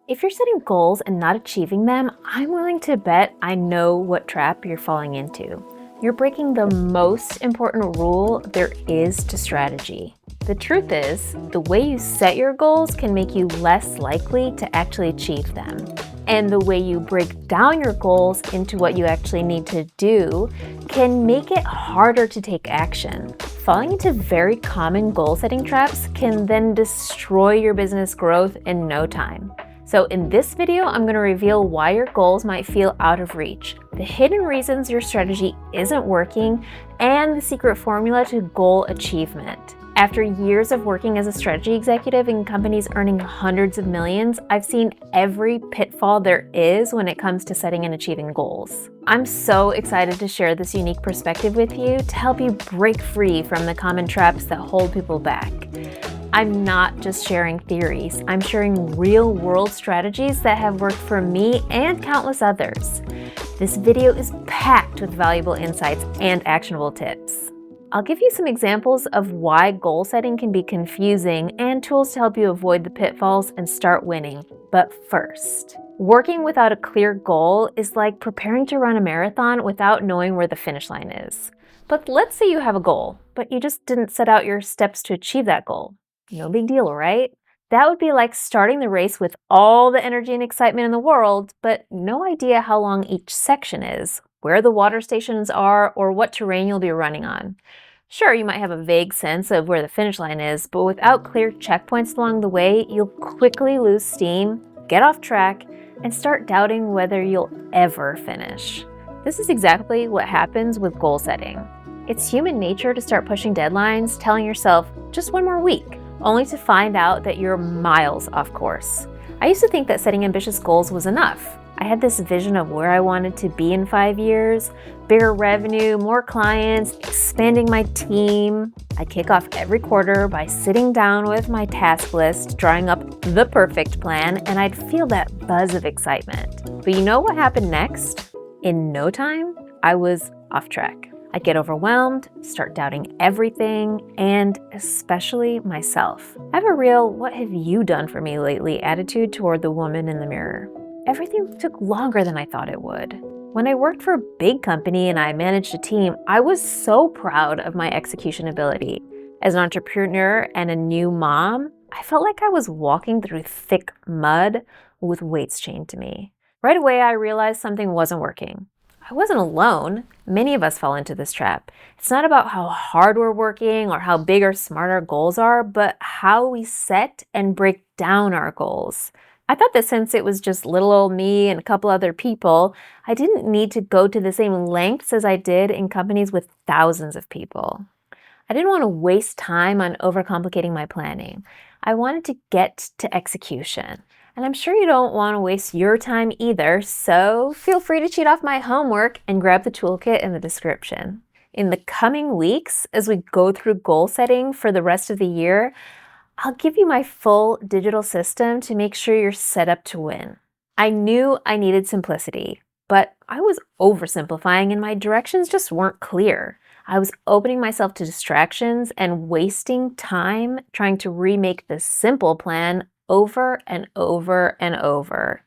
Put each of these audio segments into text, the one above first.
If you're setting goals and not achieving them, I'm willing to bet I know what trap you're falling into. You're breaking the most important rule there is to strategy. The truth is, the way you set your goals can make you less likely to actually achieve them. And the way you break down your goals into what you actually need to do can make it harder to take action. Falling into very common goal setting traps can then destroy your business growth in no time. So in this video, I'm going to reveal why your goals might feel out of reach, the hidden reasons your strategy isn't working, and the secret formula to goal achievement. After years of working as a strategy executive in companies earning hundreds of millions, I've seen every pitfall there is when it comes to setting and achieving goals. I'm so excited to share this unique perspective with you to help you break free from the common traps that hold people back. I'm not just sharing theories, I'm sharing real-world strategies that have worked for me and countless others. This video is packed with valuable insights and actionable tips. I'll give you some examples of why goal setting can be confusing and tools to help you avoid the pitfalls and start winning. But first, working without a clear goal is like preparing to run a marathon without knowing where the finish line is. But let's say you have a goal, but you just didn't set out your steps to achieve that goal. No big deal, right? That would be like starting the race with all the energy and excitement in the world, but no idea how long each section is, where the water stations are, or what terrain you'll be running on. Sure, you might have a vague sense of where the finish line is, but without clear checkpoints along the way, you'll quickly lose steam, get off track, and start doubting whether you'll ever finish. This is exactly what happens with goal setting. It's human nature to start pushing deadlines, telling yourself, just one more week, only to find out that you're miles off course. I used to think that setting ambitious goals was enough. I had this vision of where I wanted to be in 5 years, bigger revenue, more clients, expanding my team. I'd kick off every quarter by sitting down with my task list, drawing up the perfect plan, and I'd feel that buzz of excitement. But you know what happened next? In no time, I was off track. I'd get overwhelmed, start doubting everything, and especially myself. I have a real "what have you done for me lately" attitude toward the woman in the mirror. Everything took longer than I thought it would. When I worked for a big company and I managed a team, I was so proud of my execution ability. As an entrepreneur and a new mom, I felt like I was walking through thick mud with weights chained to me. Right away, I realized something wasn't working. I wasn't alone. Many of us fall into this trap. It's not about how hard we're working or how big or smart our goals are, but how we set and break down our goals. I thought that since it was just little old me and a couple other people, I didn't need to go to the same lengths as I did in companies with thousands of people. I didn't want to waste time on overcomplicating my planning. I wanted to get to execution. And I'm sure you don't want to waste your time either, so feel free to cheat off my homework and grab the toolkit in the description. In the coming weeks, as we go through goal setting for the rest of the year, I'll give you my full digital system to make sure you're set up to win. I knew I needed simplicity, but I was oversimplifying and my directions just weren't clear. I was opening myself to distractions and wasting time trying to remake the simple plan over and over and over.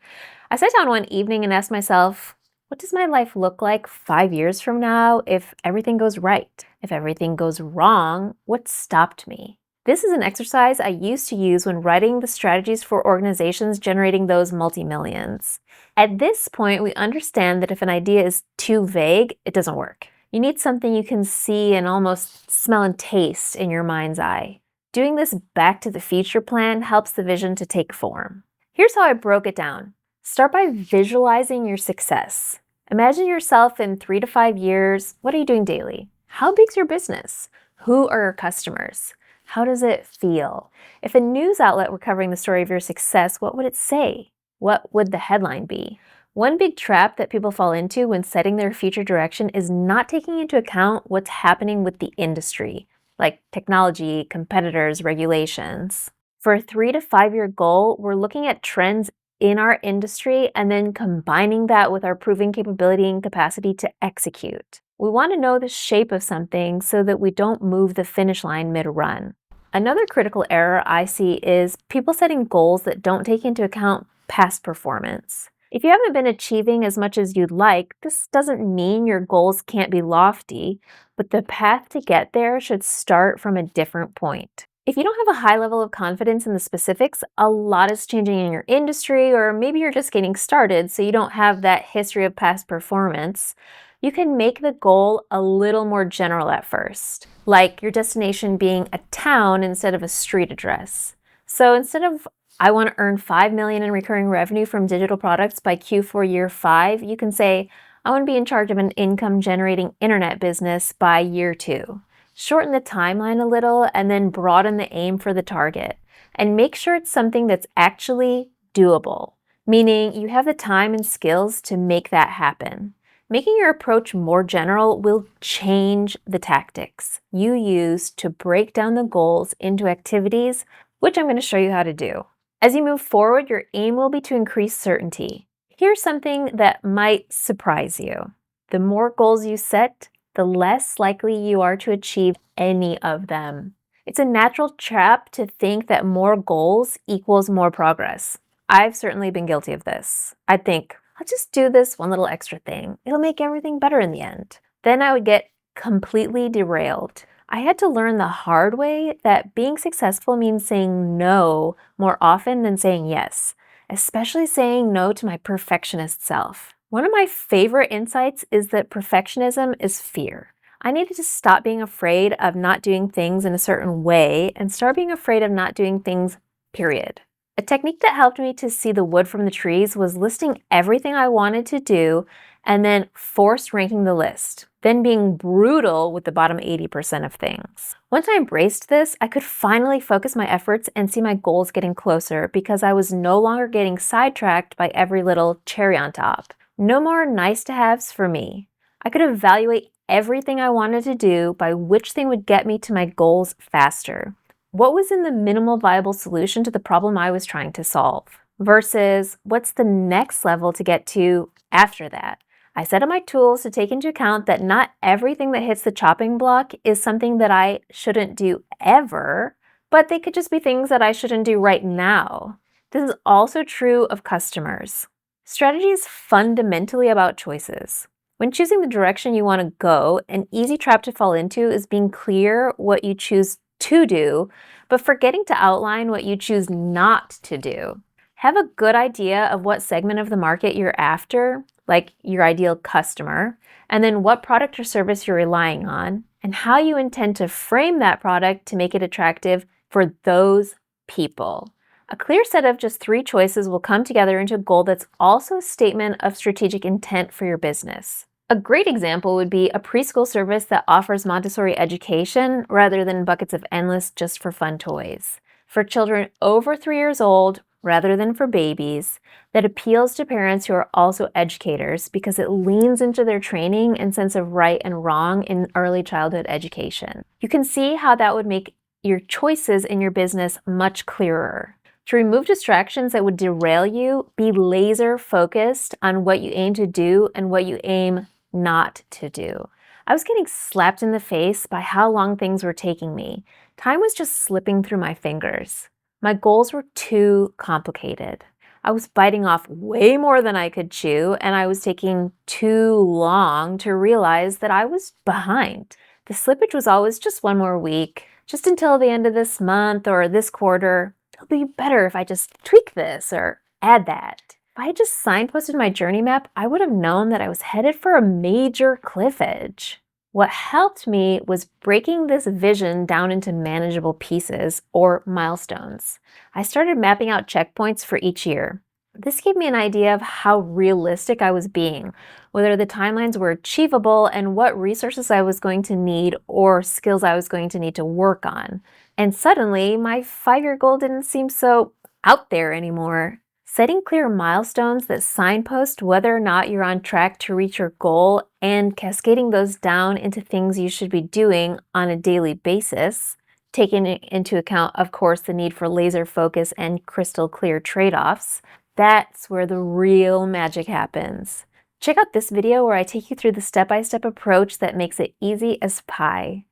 I sat down one evening and asked myself, what does my life look like 5 years from now if everything goes right? If everything goes wrong, what stopped me? This is an exercise I used to use when writing the strategies for organizations generating those multi-millions. At this point, we understand that if an idea is too vague, it doesn't work. You need something you can see and almost smell and taste in your mind's eye. Doing this back to the future plan helps the vision to take form. Here's how I broke it down. Start by visualizing your success. Imagine yourself in 3 to 5 years. What are you doing daily? How big's your business? Who are your customers? How does it feel? If a news outlet were covering the story of your success, what would it say? What would the headline be? One big trap that people fall into when setting their future direction is not taking into account what's happening with the industry, like technology, competitors, regulations. For a 3 to 5 year goal, we're looking at trends in our industry and then combining that with our proven capability and capacity to execute. We want to know the shape of something so that we don't move the finish line mid-run. Another critical error I see is people setting goals that don't take into account past performance. If you haven't been achieving as much as you'd like, this doesn't mean your goals can't be lofty, but the path to get there should start from a different point. If you don't have a high level of confidence in the specifics, a lot is changing in your industry, or maybe you're just getting started, so you don't have that history of past performance, you can make the goal a little more general at first, like your destination being a town instead of a street address. So instead of I want to earn 5 million in recurring revenue from digital products by Q4 year 5, you can say, I want to be in charge of an income generating internet business by year 2. Shorten the timeline a little and then broaden the aim for the target. And make sure it's something that's actually doable, meaning you have the time and skills to make that happen. Making your approach more general will change the tactics you use to break down the goals into activities, which I'm going to show you how to do. As you move forward, your aim will be to increase certainty. Here's something that might surprise you. The more goals you set, the less likely you are to achieve any of them. It's a natural trap to think that more goals equals more progress. I've certainly been guilty of this. I'd think, I'll just do this one little extra thing. It'll make everything better in the end. Then I would get completely derailed. I had to learn the hard way that being successful means saying no more often than saying yes, especially saying no to my perfectionist self. One of my favorite insights is that perfectionism is fear. I needed to stop being afraid of not doing things in a certain way and start being afraid of not doing things, period. A technique that helped me to see the wood from the trees was listing everything I wanted to do and then force ranking the list, then being brutal with the bottom 80% of things. Once I embraced this, I could finally focus my efforts and see my goals getting closer because I was no longer getting sidetracked by every little cherry on top. No more nice to haves for me. I could evaluate everything I wanted to do by which thing would get me to my goals faster. What was in the minimal viable solution to the problem I was trying to solve? Versus what's the next level to get to after that? I set up my tools to take into account that not everything that hits the chopping block is something that I shouldn't do ever, but they could just be things that I shouldn't do right now. This is also true of customers. Strategy is fundamentally about choices. When choosing the direction you want to go, an easy trap to fall into is being clear what you choose to do, but forgetting to outline what you choose not to do. Have a good idea of what segment of the market you're after, like your ideal customer, and then what product or service you're relying on, and how you intend to frame that product to make it attractive for those people. A clear set of just 3 choices will come together into a goal that's also a statement of strategic intent for your business. A great example would be a preschool service that offers Montessori education rather than buckets of endless just for fun toys. For children over 3 years old, rather than for babies, that appeals to parents who are also educators because it leans into their training and sense of right and wrong in early childhood education. You can see how that would make your choices in your business much clearer. To remove distractions that would derail you, be laser focused on what you aim to do and what you aim not to do. I was getting slapped in the face by how long things were taking me. Time was just slipping through my fingers. My goals were too complicated. I was biting off way more than I could chew, and I was taking too long to realize that I was behind. The slippage was always just one more week, just until the end of this month or this quarter. It'll be better if I just tweak this or add that. If I had just signposted my journey map, I would have known that I was headed for a major cliff edge. What helped me was breaking this vision down into manageable pieces or milestones. I started mapping out checkpoints for each year. This gave me an idea of how realistic I was being, whether the timelines were achievable, and what resources I was going to need or skills I was going to need to work on. And suddenly, my 5-year goal didn't seem so out there anymore. Setting clear milestones that signpost whether or not you're on track to reach your goal and cascading those down into things you should be doing on a daily basis, taking into account, of course, the need for laser focus and crystal clear trade-offs, that's where the real magic happens. Check out this video where I take you through the step-by-step approach that makes it easy as pie.